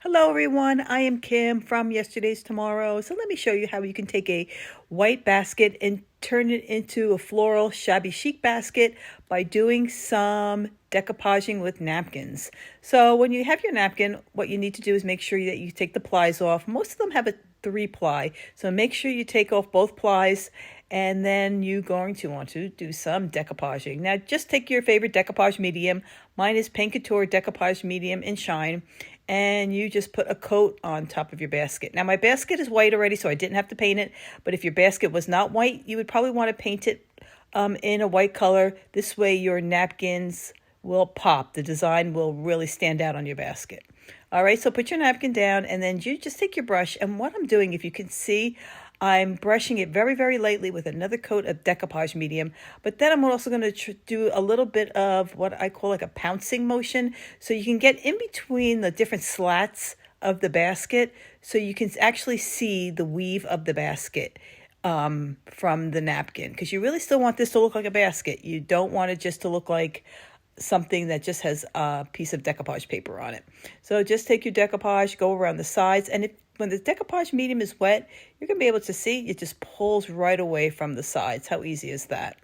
Hello everyone, I am Kim from Yesterday's Tomorrow. So let me show you how you can take a white basket and turn it into a floral shabby chic basket by doing some decoupaging with napkins. So when you have your napkin, what you need to do is make sure that you take the plies off. Most of them have a 3-ply, so make sure you take off both plies, and then you're going to want to do some decoupaging. Now just take your favorite decoupage medium. Mine is Paint Couture Decoupage Medium in Shine, and you just put a coat on top of your basket. Now my basket is white already, so I didn't have to paint it, but if your basket was not white, you would probably want to paint it in a white color. This way your napkins will pop. The design will really stand out on your basket. All right, so put your napkin down, and then you just take your brush, and what I'm doing, if you can see, I'm brushing it very, very lightly with another coat of decoupage medium, but then I'm also going to do a little bit of what I call like a pouncing motion, so you can get in between the different slats of the basket, so you can actually see the weave of the basket from the napkin, because you really still want this to look like a basket. You don't want it just to look like something that just has a piece of decoupage paper on it. So just take your decoupage, go around the sides, and when the decoupage medium is wet, you're going to be able to see it just pulls right away from the sides. How easy is that?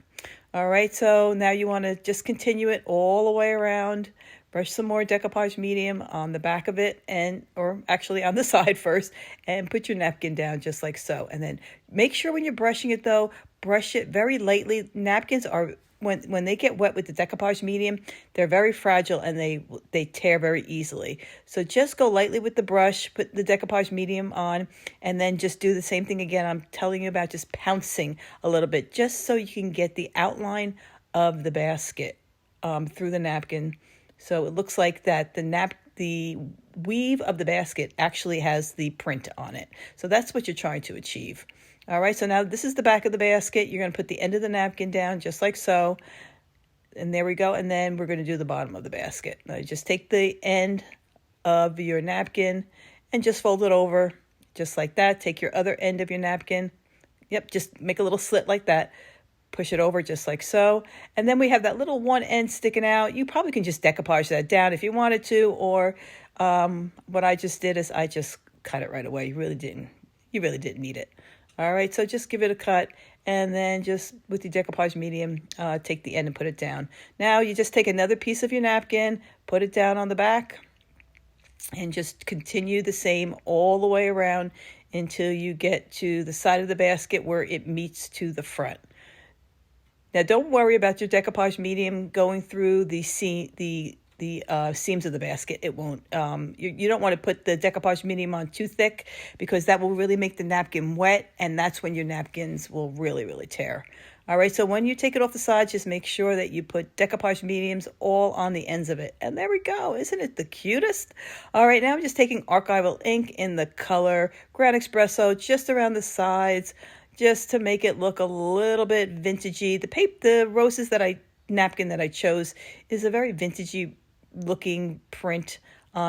All right, so now you want to just continue it all the way around. Brush some more decoupage medium on the back of it, or actually on the side first, and put your napkin down just like so. And then make sure when you're brushing it though, brush it very lightly. Napkins are, when they get wet with the decoupage medium, they're very fragile and they tear very easily. So just go lightly with the brush, put the decoupage medium on, and then just do the same thing again. I'm telling you about just pouncing a little bit, just so you can get the outline of the basket through the napkin. So it looks like that the weave of the basket actually has the print on it. So that's what you're trying to achieve. All right, so now this is the back of the basket. You're going to put the end of the napkin down just like so. And there we go. And then we're going to do the bottom of the basket. Now just take the end of your napkin and just fold it over just like that. Take your other end of your napkin. Yep, just make a little slit like that. Push it over just like so. And then we have that little one end sticking out. You probably can just decoupage that down if you wanted to, or what I just did is I just cut it right away. You really didn't need it. All right, so just give it a cut, and then just with the decoupage medium, take the end and put it down. Now you just take another piece of your napkin, put it down on the back, and just continue the same all the way around until you get to the side of the basket where it meets to the front. Now don't worry about your decoupage medium going through the seams of the basket. It won't. You don't want to put the decoupage medium on too thick, because that will really make the napkin wet, and that's when your napkins will really, really tear. All right, so when you take it off the sides, just make sure that you put decoupage mediums all on the ends of it. And there we go. Isn't it the cutest? All right, now I'm just taking archival ink in the color Grand Espresso just around the sides, just to make it look a little bit vintagey. The roses napkin that I chose is a very vintagey looking print.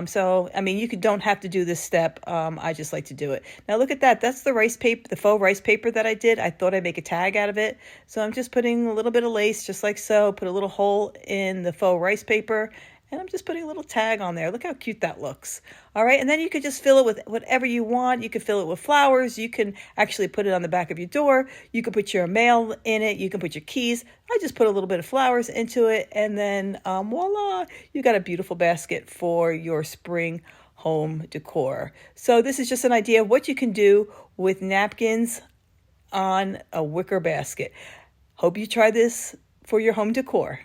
So I mean, you don't have to do this step. I just like to do it. Now look at that. That's the rice paper, the faux rice paper that I did. I thought I'd make a tag out of it. So I'm just putting a little bit of lace just like so, put a little hole in the faux rice paper, and I'm just putting a little tag on there. Look how cute that looks. All right, and then you could just fill it with whatever you want. You could fill it with flowers. You can actually put it on the back of your door. You can put your mail in it. You can put your keys. I just put a little bit of flowers into it, and then voila, you got a beautiful basket for your spring home decor. So this is just an idea of what you can do with napkins on a wicker basket. Hope you try this for your home decor.